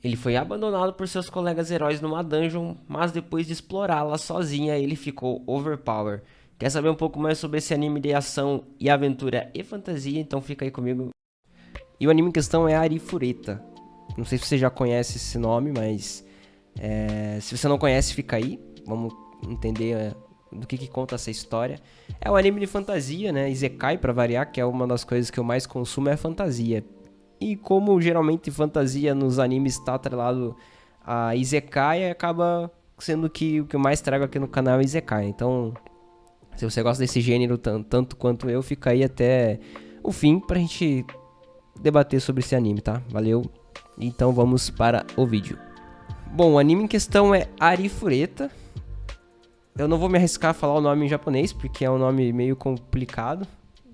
Ele foi abandonado por seus colegas heróis numa dungeon, mas depois de explorá-la sozinha, ele ficou overpower. Quer saber um pouco mais sobre esse anime de ação e aventura e fantasia? Então fica aí comigo. E o anime em questão é Arifureta. Não sei se você já conhece esse nome, mas se você não conhece, fica aí. Vamos entender do que conta essa história. É um anime de fantasia, né? Isekai, pra variar, que é uma das coisas que eu mais consumo, é fantasia. E como geralmente fantasia nos animes está atrelado a Isekai, acaba sendo que o que eu mais trago aqui no canal é Isekai. Então, se você gosta desse gênero tanto quanto eu, fica aí até o fim pra gente debater sobre esse anime, tá? Valeu. Então vamos para o vídeo. Bom, o anime em questão é Arifureta. Eu não vou me arriscar a falar o nome em japonês, porque é um nome meio complicado.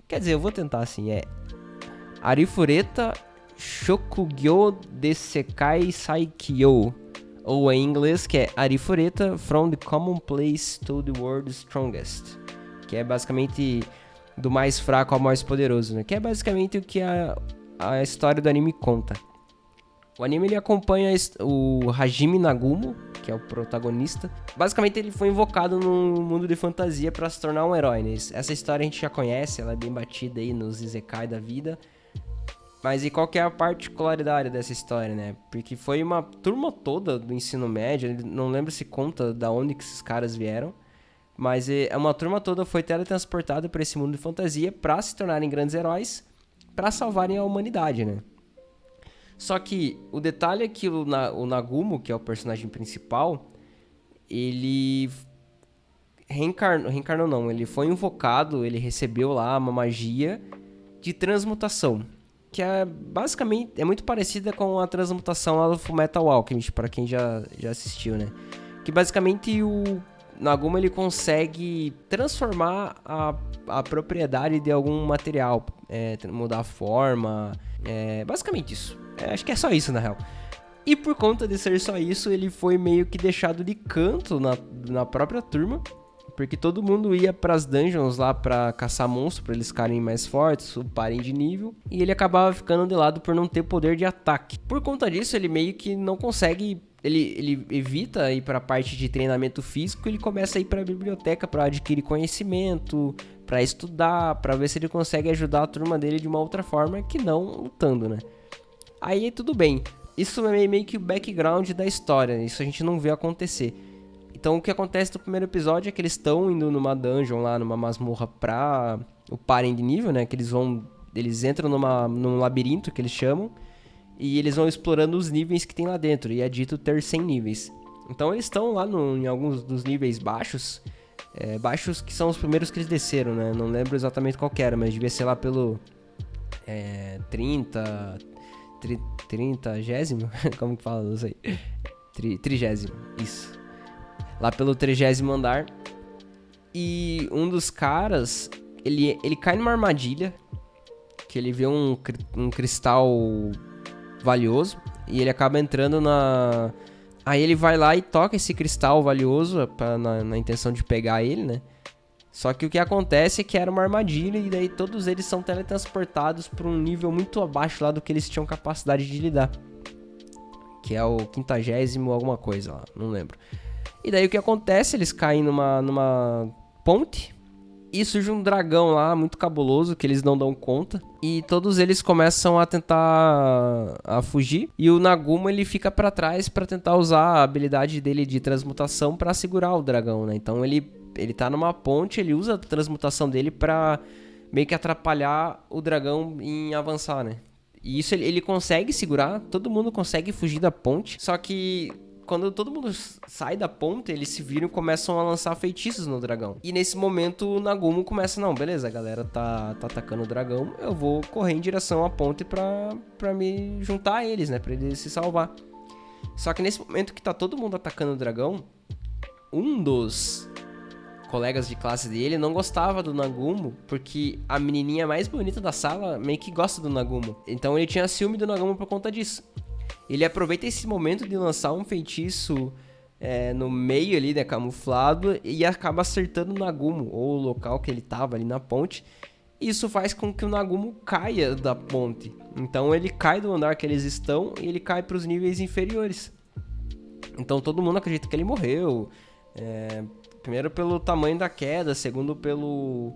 Quer dizer, eu vou tentar assim, é Arifureta Shokugyo Desekai Saikyo, ou em inglês que é Arifureta From the Commonplace to the World's Strongest, que é basicamente do mais fraco ao mais poderoso, né? Que é basicamente o que a história do anime conta. O anime ele acompanha o Hajime Nagumo, que é o protagonista. Basicamente ele foi invocado num mundo de fantasia para se tornar um herói, né? Essa história a gente já conhece, ela é bem batida aí nos Isekai da vida. Mas e qual que é a particularidade dessa história, né? Porque foi uma turma toda do ensino médio, não lembro se conta da onde que esses caras vieram, mas uma turma toda foi teletransportada para esse mundo de fantasia para se tornarem grandes heróis, para salvarem a humanidade, né? Só que o detalhe é que o Nagumo, que é o personagem principal, ele reencarnou não, ele foi invocado, ele recebeu lá uma magia de transmutação, que é basicamente é muito parecida com a transmutação lá do Fullmetal Alchemist, para quem já assistiu, né? Que basicamente o Nagumo ele consegue transformar a propriedade de algum material, mudar a forma, basicamente isso. Acho que é só isso, na real. E por conta de ser só isso, ele foi meio que deixado de canto na própria turma, porque todo mundo ia pras dungeons lá pra caçar monstros, pra eles ficarem mais fortes, uparem de nível, e ele acabava ficando de lado por não ter poder de ataque. Por conta disso, ele meio que não consegue, ele evita ir pra parte de treinamento físico, ele começa a ir pra biblioteca pra adquirir conhecimento, pra estudar, pra ver se ele consegue ajudar a turma dele de uma outra forma que não lutando, né? Aí tudo bem. Isso é meio que o background da história, né? Isso a gente não vê acontecer. Então o que acontece no primeiro episódio é que eles estão indo numa dungeon lá, numa masmorra pra uparem de nível, né? Que eles entram num labirinto que eles chamam, e eles vão explorando os níveis que tem lá dentro, e é dito ter 100 níveis. Então eles estão lá em alguns dos níveis baixos, baixos que são os primeiros que eles desceram, né? Não lembro exatamente qual que era, mas devia ser lá pelo 30º? Como que fala? Não sei. 30º, isso. Lá pelo 30º andar. E um dos caras, ele cai numa armadilha, que ele vê um cristal valioso, e ele acaba entrando na... Aí ele vai lá e toca esse cristal valioso na intenção de pegar ele, né? Só que o que acontece é que era uma armadilha, e daí todos eles são teletransportados para um nível muito abaixo lá do que eles tinham capacidade de lidar. Que é o 50º alguma coisa lá, não lembro. E daí o que acontece? Eles caem numa ponte, e surge um dragão lá, muito cabuloso, que eles não dão conta. E todos eles começam a tentar fugir. E o Nagumo, ele fica pra trás pra tentar usar a habilidade dele de transmutação pra segurar o dragão, né? Então ele tá numa ponte, ele usa a transmutação dele pra meio que atrapalhar o dragão em avançar, né? E isso ele consegue segurar, todo mundo consegue fugir da ponte. Só que quando todo mundo sai da ponte, eles se viram e começam a lançar feitiços no dragão. E nesse momento o Nagumo começa, não, beleza, a galera tá atacando o dragão, eu vou correr em direção à ponte pra me juntar a eles, né, pra eles se salvar. Só que nesse momento que tá todo mundo atacando o dragão, um dos colegas de classe dele não gostava do Nagumo, porque a menininha mais bonita da sala meio que gosta do Nagumo. Então ele tinha ciúme do Nagumo por conta disso. Ele aproveita esse momento de lançar um feitiço no meio ali, né, camuflado, e acaba acertando o Nagumo, ou o local que ele tava ali na ponte. Isso faz com que o Nagumo caia da ponte. Então ele cai do andar que eles estão e ele cai para os níveis inferiores. Então todo mundo acredita que ele morreu. Primeiro pelo tamanho da queda, segundo pelo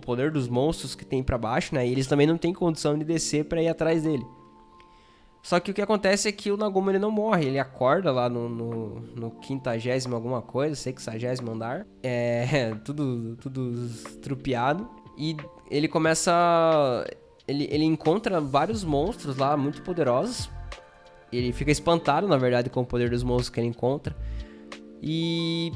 poder dos monstros que tem para baixo, né? E eles também não têm condição de descer para ir atrás dele. Só que o que acontece é que o Nagumo ele não morre, ele acorda lá no 50º alguma coisa, 60º andar. Tudo estrupiado. E ele começa... Ele encontra vários monstros lá, muito poderosos. Ele fica espantado, na verdade, com o poder dos monstros que ele encontra. E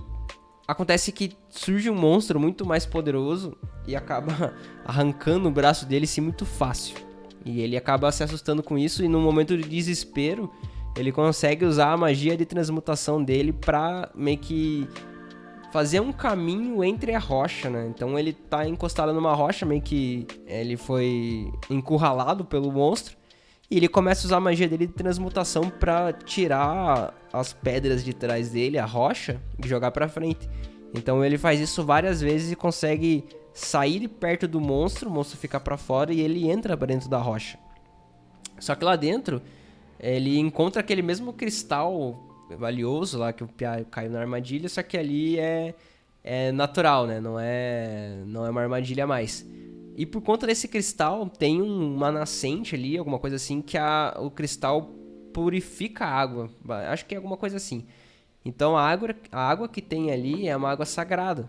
acontece que surge um monstro muito mais poderoso e acaba arrancando o braço dele assim muito fácil. E ele acaba se assustando com isso e no momento de desespero, ele consegue usar a magia de transmutação dele pra meio que fazer um caminho entre a rocha, né? Então ele tá encostado numa rocha, meio que ele foi encurralado pelo monstro. E ele começa a usar a magia dele de transmutação pra tirar as pedras de trás dele, a rocha, e jogar pra frente. Então ele faz isso várias vezes e consegue sair de perto do monstro, o monstro fica pra fora e ele entra pra dentro da rocha. Só que lá dentro, ele encontra aquele mesmo cristal valioso lá que o Pia caiu na armadilha, só que ali é natural, né? Não é uma armadilha mais. E por conta desse cristal, tem uma nascente ali, alguma coisa assim, que o cristal purifica a água. Acho que é alguma coisa assim. Então a água que tem ali é uma água sagrada.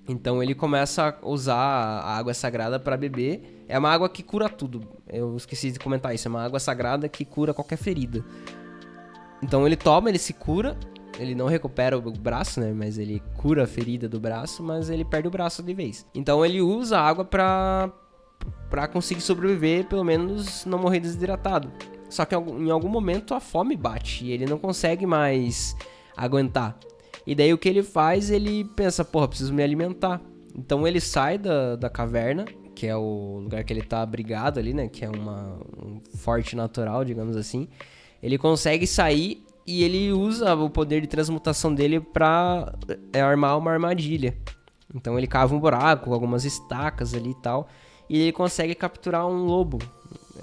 Então ele começa a usar a água sagrada para beber. É uma água que cura tudo. Eu esqueci de comentar isso. É uma água sagrada que cura qualquer ferida. Então ele toma, ele se cura. Ele não recupera o braço, né? Mas ele cura a ferida do braço, mas ele perde o braço de vez. Então ele usa a água pra conseguir sobreviver, pelo menos não morrer desidratado. Só que em algum momento a fome bate e ele não consegue mais aguentar. E daí o que ele faz, ele pensa, porra, preciso me alimentar. Então ele sai da caverna, que é o lugar que ele tá abrigado ali, né? Que é um forte natural, digamos assim. Ele consegue sair e ele usa o poder de transmutação dele pra armar uma armadilha. Então ele cava um buraco com algumas estacas ali e tal. E ele consegue capturar um lobo.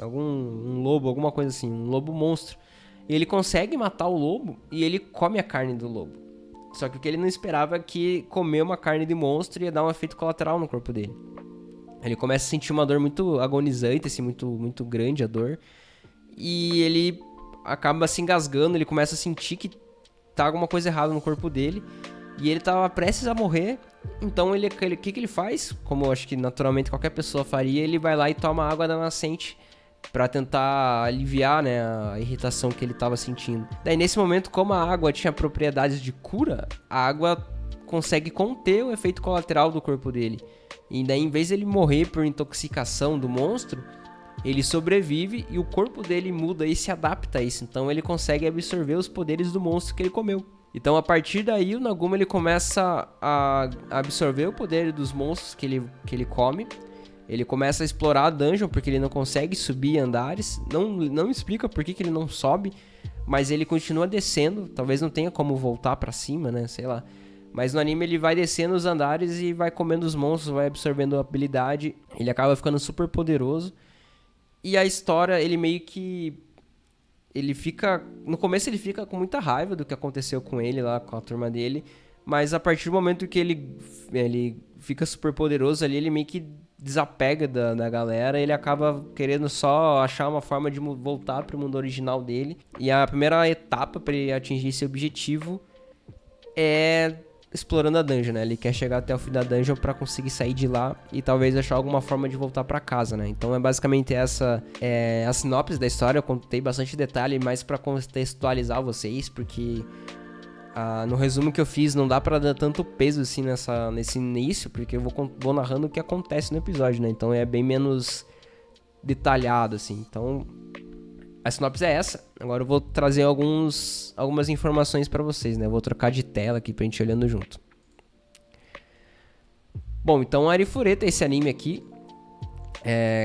Um lobo, alguma coisa assim. Um lobo monstro. E ele consegue matar o lobo e ele come a carne do lobo. Só que o que ele não esperava é que comer uma carne de monstro ia dar um efeito colateral no corpo dele. Ele começa a sentir uma dor muito agonizante, assim, muito, muito grande a dor. E ele acaba se engasgando, ele começa a sentir que tá alguma coisa errada no corpo dele. E ele tava prestes a morrer. Então o que ele faz? Como eu acho que naturalmente qualquer pessoa faria, ele vai lá e toma água da nascente pra tentar aliviar, né, a irritação que ele tava sentindo. Daí nesse momento, como a água tinha propriedades de cura, a água consegue conter o efeito colateral do corpo dele. E daí em vez de ele morrer por intoxicação do monstro, ele sobrevive e o corpo dele muda e se adapta a isso. Então ele consegue absorver os poderes do monstro que ele comeu. Então a partir daí o Nagumo ele começa a absorver o poder dos monstros que ele come. Ele começa a explorar a dungeon porque ele não consegue subir andares. Não explica por que ele não sobe, mas ele continua descendo. Talvez não tenha como voltar pra cima, né? Sei lá. Mas no anime ele vai descendo os andares e vai comendo os monstros, vai absorvendo a habilidade. Ele acaba ficando super poderoso. E a história, ele meio que... No começo ele fica com muita raiva do que aconteceu com ele lá, com a turma dele. Mas a partir do momento que ele fica super poderoso ali, ele meio que desapega da galera. Ele acaba querendo só achar uma forma de voltar pro mundo original dele. E a primeira etapa para ele atingir esse objetivo é explorando a dungeon, né? Ele quer chegar até o fim da dungeon pra conseguir sair de lá e talvez achar alguma forma de voltar pra casa, né? Então é basicamente essa a sinopse da história. Eu contei bastante detalhe, mais pra contextualizar vocês, porque no resumo que eu fiz não dá pra dar tanto peso assim nesse início, porque eu vou narrando o que acontece no episódio, né? Então é bem menos detalhado, assim. Então a sinopse é essa. Agora eu vou trazer algumas informações pra vocês, né? Eu vou trocar de tela aqui pra gente ir olhando junto. Bom, então Arifureta é esse anime aqui.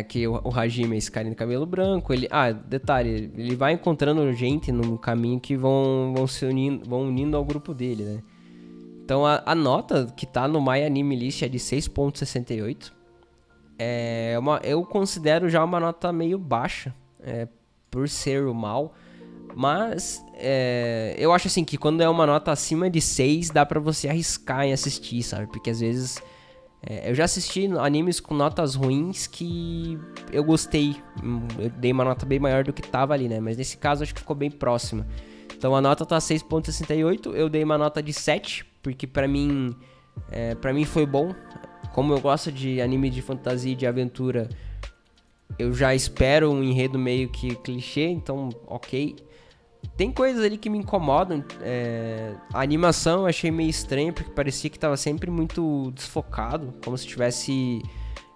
Que o Hajime é esse carinha de cabelo branco. Detalhe, ele vai encontrando gente no caminho que vão unindo ao grupo dele, né? Então a nota que tá no My Anime List é de 6.68. Eu considero já uma nota meio baixa, por ser o mal. Mas eu acho assim que quando é uma nota acima de 6, dá pra você arriscar em assistir, sabe? Porque às vezes eu já assisti animes com notas ruins que eu gostei. Eu dei uma nota bem maior do que tava ali, né? Mas nesse caso acho que ficou bem próxima. Então a nota tá 6,68, eu dei uma nota de 7, porque pra mim foi bom. Como eu gosto de anime de fantasia e de aventura, eu já espero um enredo meio que clichê, então ok. Tem coisas ali que me incomodam. A animação eu achei meio estranha, porque parecia que tava sempre muito desfocado, como se tivesse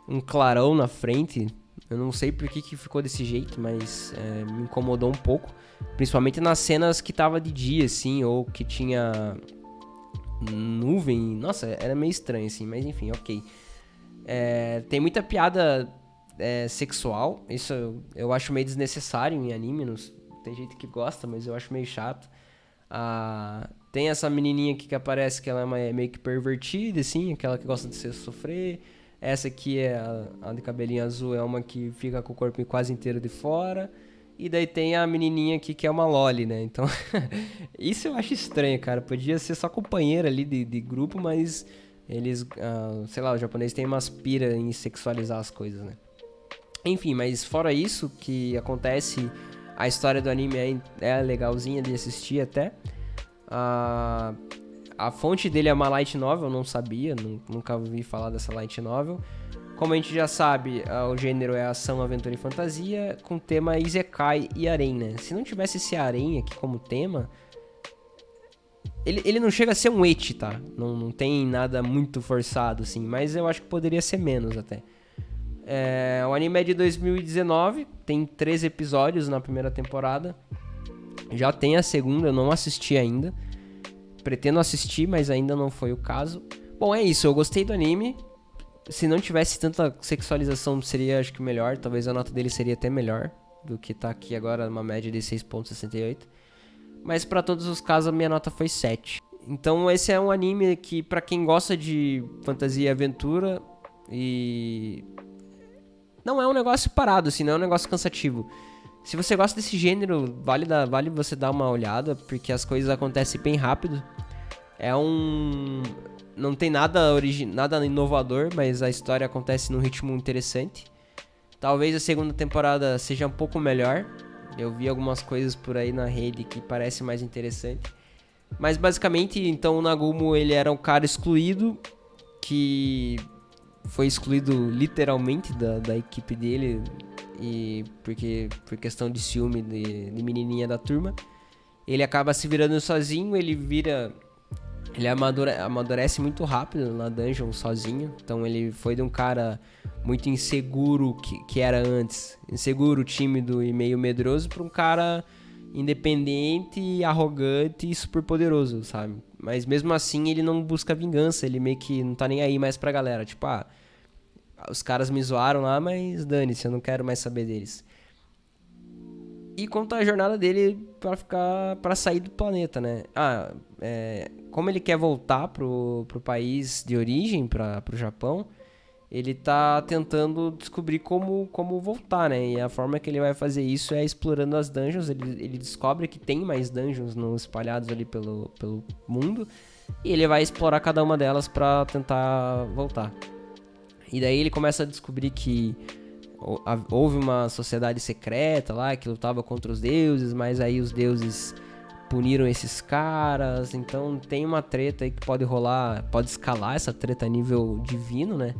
um clarão na frente. Eu não sei por que ficou desse jeito, mas me incomodou um pouco. Principalmente nas cenas que tava de dia, assim, ou que tinha nuvem. Nossa, era meio estranho, assim, mas enfim, ok. Tem muita piada sexual, isso eu acho meio desnecessário em anime. Tem gente que gosta, mas eu acho meio chato. Tem essa menininha aqui que aparece que ela é meio que pervertida, assim, aquela que gosta de se sofrer. Essa aqui é a de cabelinho azul, é uma que fica com o corpo quase inteiro de fora. E daí tem a menininha aqui que é uma loli, né? Então, isso eu acho estranho, cara. Podia ser só companheira ali de grupo, mas eles, sei lá, os japoneses têm umas pira em sexualizar as coisas, né? Enfim, mas fora isso que acontece, a história do anime é legalzinha de assistir até. A fonte dele é uma light novel, eu não sabia, nunca ouvi falar dessa light novel. Como a gente já sabe, o gênero é ação, aventura e fantasia, com tema Isekai e harem, né? Se não tivesse esse harem aqui como tema, ele não chega a ser um ecchi, tá? Não tem nada muito forçado, assim, mas eu acho que poderia ser menos até. O anime é de 2019, tem 13 episódios na primeira temporada. Já tem a segunda, eu não assisti ainda. Pretendo assistir, mas ainda não foi o caso. Bom, é isso, eu gostei do anime. Se não tivesse tanta sexualização, seria, acho que, melhor. Talvez a nota dele seria até melhor do que tá aqui agora, uma média de 6,68. Mas pra todos os casos, a minha nota foi 7. Então esse é um anime que, pra quem gosta de fantasia e aventura, e não é um negócio parado, assim, não é um negócio cansativo. Se você gosta desse gênero, vale você dar uma olhada, porque as coisas acontecem bem rápido. Não tem nada inovador, mas a história acontece num ritmo interessante. Talvez a segunda temporada seja um pouco melhor. Eu vi algumas coisas por aí na rede que parece mais interessante. Mas basicamente, então, o Nagumo, ele era um cara excluído, que foi excluído literalmente da equipe dele, e por questão de ciúme de menininha da turma. Ele acaba se virando sozinho, ele amadurece muito rápido na dungeon sozinho. Então ele foi de um cara muito inseguro que era antes, inseguro, tímido e meio medroso, para um cara independente, arrogante e super poderoso, sabe? Mas mesmo assim ele não busca vingança, ele meio que não tá nem aí mais pra galera. Tipo, os caras me zoaram lá, mas dane-se, eu não quero mais saber deles. E conta a jornada dele pra sair do planeta, né? Como ele quer voltar pro país de origem, pro Japão, ele tá tentando descobrir como voltar, né? E a forma que ele vai fazer isso é explorando as dungeons. Ele descobre que tem mais dungeons espalhados ali pelo mundo, e ele vai explorar cada uma delas pra tentar voltar. E daí ele começa a descobrir que houve uma sociedade secreta lá que lutava contra os deuses, mas aí os deuses puniram esses caras. Então tem uma treta aí que pode rolar, pode escalar essa treta a nível divino, né?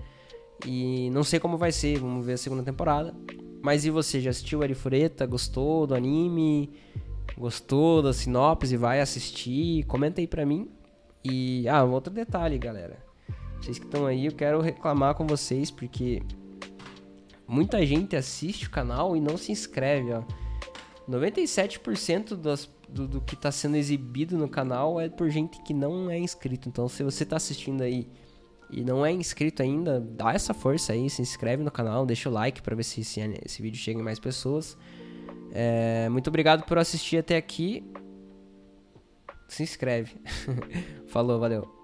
E não sei como vai ser, vamos ver a segunda temporada. Mas e você, já assistiu Arifureta? Gostou do anime? Gostou da sinopse? Vai assistir? Comenta aí pra mim. E, um outro detalhe, galera. Vocês que estão aí, eu quero reclamar com vocês, porque muita gente assiste o canal e não se inscreve, ó. 97% do que está sendo exibido no canal é por gente que não é inscrito. Então, se você está assistindo aí e não é inscrito ainda, dá essa força aí, se inscreve no canal, deixa o like para ver se esse vídeo chega em mais pessoas. Muito obrigado por assistir até aqui. Se inscreve. Falou, valeu.